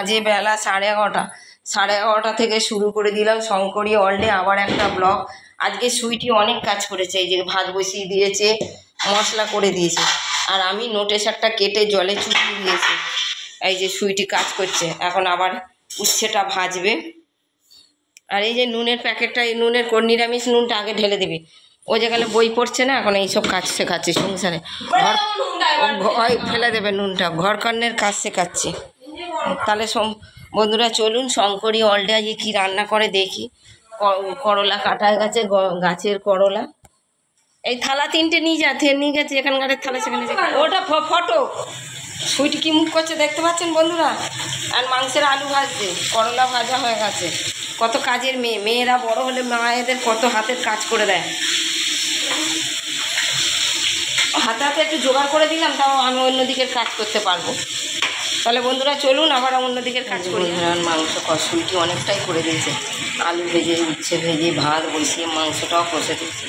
বাজে বেলা 11:30। 11:30 থেকে শুরু করে দিলাম শঙ্করী অল ডে আবার একটা ব্লগ। আজকে সুইটি অনেক কাজ করেছে, এই যে ভাত বসিয়ে দিয়েছে, মশলা করে দিয়েছে, আর আমি নোটে শাকটা কেটে জলে চুপিয়ে দিয়েছি। এই যে সুইটি কাজ করছে, এখন আবার উচ্ছেটা ভাজবে। আর এই যে নুনের প্যাকেটটা, এই নুনের নিরামিষ নুনটা আগে ঢেলে দেবে। ও যেখানে বই পড়ছে না, এখন এইসব কাজ শেখাচ্ছে সংসারে। ঘর ফেলে দেবে নুনটা, ঘরকন্নের কাজ শেখাচ্ছে। তাহলে বন্ধুরা চলুন শঙ্করী অল ডে আজকে কী রান্না করে দেখি। করলা কাটা গেছে, গাছের করলা। এই থালা 3টে নিয়ে নিয়ে গেছে, এখানকার থালা সেখানে। ওটা ফটো। সুইটি কি মুখ করছে দেখতে পাচ্ছেন বন্ধুরা। আর মাংসের আলু ভাজছে, করলা ভাজা হয়ে গেছে। কত কাজের মেয়েরা বড় হলে মায়েদের কত হাতের কাজ করে দেয়। হাতে হাতে একটু জোগাড় করে দিলাম, তাও আমি অন্যদিকের কাজ করতে পারবো। তাহলে বন্ধুরা চলুন আবার অন্যদিকের কাজ করি। মাংস সুইটি অনেকটাই করে দিয়েছে, আলু ভেজে, উচ্ছে ভেজে, ভাত বসিয়ে মাংসটাও কষে দিয়েছে।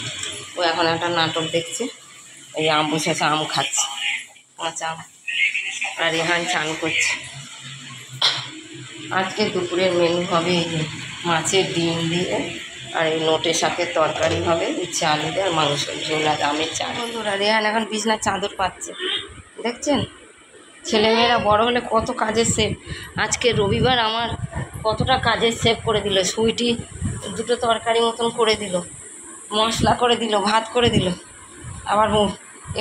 ও এখন একটা নাটক দেখছে, এই আম বসেছে, আম খাচ্ছে, কাঁচা আম। আর রেহান চান করছে। আজকে দুপুরের মেনু হবে এই মাছের ডিম দিয়ে, আর এই নোটে শাকের তরকারি হবে, উচ্ছে আলু দিয়ে, আর মাংস ঝোল আর আমের চাল। বন্ধুরা রেহান এখন বিছনার চাদর পাচ্ছে, দেখছেন। ছেলেমেয়েরা বড় হলে কত কাজের সেভ। আজকে রবিবার আমার কতটা কাজের সেভ করে দিল। সুইটি 2টো তরকারি মতন করে দিল, মশলা করে দিল, ভাত করে দিল। আবার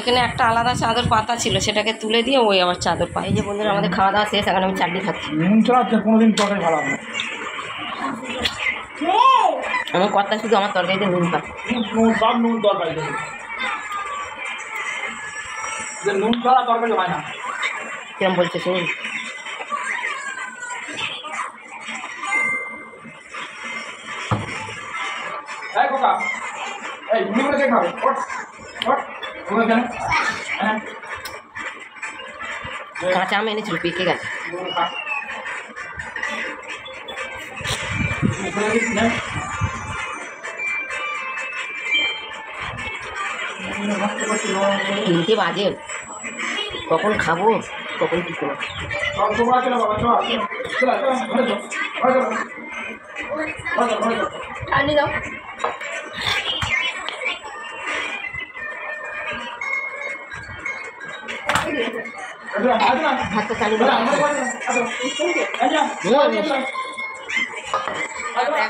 এখানে একটা আলাদা চাদর পাতা ছিল, সেটাকে তুলে দিয়ে ওই আবার চাদর পাই। এই যে বন্ধুরা আমাদের খাওয়া দাওয়া শেষ, এখন আমি চাটনি খাচ্ছি। কোনোদিন তরকারি ভালো হবে আমার কথা শুধু আমার তরকারিতে নুন পায়, সব নুন তরকারি, নুন ছাড়া তরকারি হয় না। কিরম বলছে শুনুন। এই কোকা, এই মুড়ি কে খাবে? ওঠ ওঠ, ওঠ কেন? কাঁচা আম এনেছিল, পেকে গেছে। তিনটে বাজে, কখন খাবো কখন কী করবো। আনি দাও। ভাতটা চালু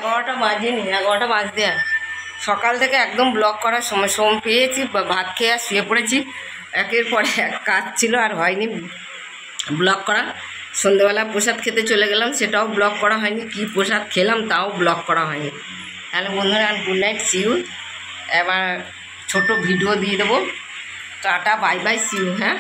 11টা বাজেনি, 11টা বাজতে। আর সকাল থেকে একদম ব্লগ করার সময় পেয়েছি, ভাত খেয়ে আর শুয়ে পড়েছি। একের পরে এক কাজ ছিল, আর হয়নি ব্লগ করা। সন্ধ্যেবেলা প্রসাদ খেতে চলে গেলাম, সেটাও ব্লগ করা হয়নি। কি প্রসাদ খেলাম তাও ব্লগ করা হয়নি। তাহলে বন্ধুরা গুড নাইট, সিউ। এবার ছোট ভিডিও দিয়ে দেবো। Tata, bye bye, see you. হ্যাঁ।